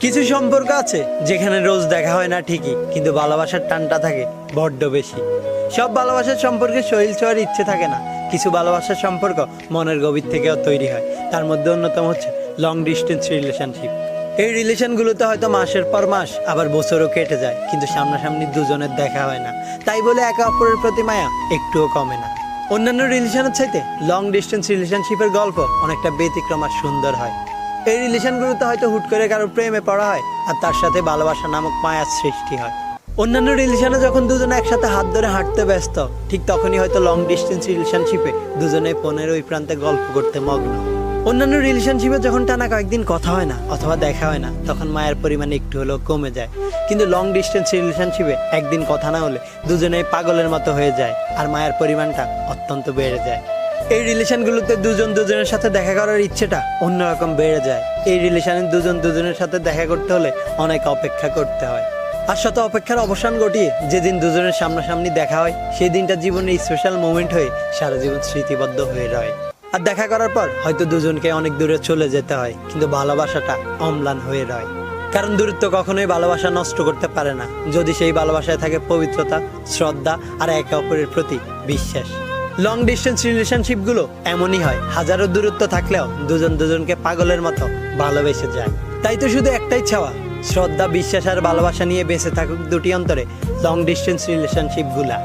কিছু সম্পর্ক আছে যেখানে রোজ দেখা হয় না ঠিকই, কিন্তু ভালোবাসার টানটা থাকে বড্ড বেশি। সব ভালোবাসার সম্পর্কে শরীর ছোঁয়ার ইচ্ছে থাকে না, কিছু ভালোবাসার সম্পর্ক মনের গভীর থেকেও তৈরি হয়। তার মধ্যে অন্যতম হচ্ছে লং ডিস্টেন্স রিলেশনশিপ। এই রিলেশনগুলোতে হয়তো মাসের পর মাস, আবার বছরও কেটে যায়, কিন্তু সামনাসামনি দুজনের দেখা হয় না। তাই বলে একে অপরের প্রতি মায়া একটুও কমে না। অন্যান্য রিলেশনের চাইতে লং ডিস্টেন্স রিলেশনশিপের গল্প অনেকটা ব্যতিক্রম আর সুন্দর হয়। এই রিলেশনগুলোতে হয়তো হুট করে কারো প্রেমে পড়া হয়, আর তার সাথে ভালোবাসা নামক মায়ার সৃষ্টি হয়। অন্যান্য রিলেশনে যখন দুজনে একসাথে হাত ধরে হাঁটতে ব্যস্ত, ঠিক তখনই হয়তো লং ডিস্টেন্স রিলেশনশিপে দুজনে ফোনের ওই প্রান্তে গল্প করতে মগ্ন। অন্যান্য রিলেশনশিপে যখন টানা কয়েকদিন কথা হয় না অথবা দেখা হয় না, তখন মায়ের পরিমাণ একটু হলেও কমে যায়। কিন্তু লং ডিস্টেন্স রিলেশনশিপে একদিন কথা না হলে দুজনেই পাগলের মতো হয়ে যায়, আর মায়ের পরিমাণটা অত্যন্ত বেড়ে যায়। এই রিলেশনগুলোতে দুজন দুজনের সাথে দেখা করার ইচ্ছেটা অন্যরকম বেড়ে যায়। এই রিলেশনে দুজন দুজনের সাথে দেখা করতে হলে অনেক অপেক্ষা করতে হয়। আর শত অপেক্ষার অবসান ঘটিয়ে যেদিন দুজনের সামনাসামনি দেখা হয়, সেই দিনটা জীবনের স্পেশাল মোমেন্ট হয়ে সারা জীবন স্মৃতিবদ্ধ হয়ে রয়। আর দেখা করার পর হয়তো দুজনকে অনেক দূরে চলে যেতে হয়, কিন্তু ভালোবাসাটা অম্লান হয়ে রয়। কারণ দূরত্ব কখনোই ভালোবাসা নষ্ট করতে পারে না, যদি সেই ভালোবাসায় থাকে পবিত্রতা, শ্রদ্ধা আর একে অপরের প্রতি বিশ্বাস। লং ডিস্টেন্স রিলেশনশিপগুলো এমনই হয়, হাজারো দূরত্ব থাকলেও দুজন দুজনকে পাগলের মতো ভালোবেসে যায়। তাই তো শুধু একটাই চাওয়া, শ্রদ্ধা, বিশ্বাস আর ভালোবাসা নিয়ে বেঁচে থাকুক দুটি অন্তরে লং ডিস্টেন্স রিলেশনশিপগুলা।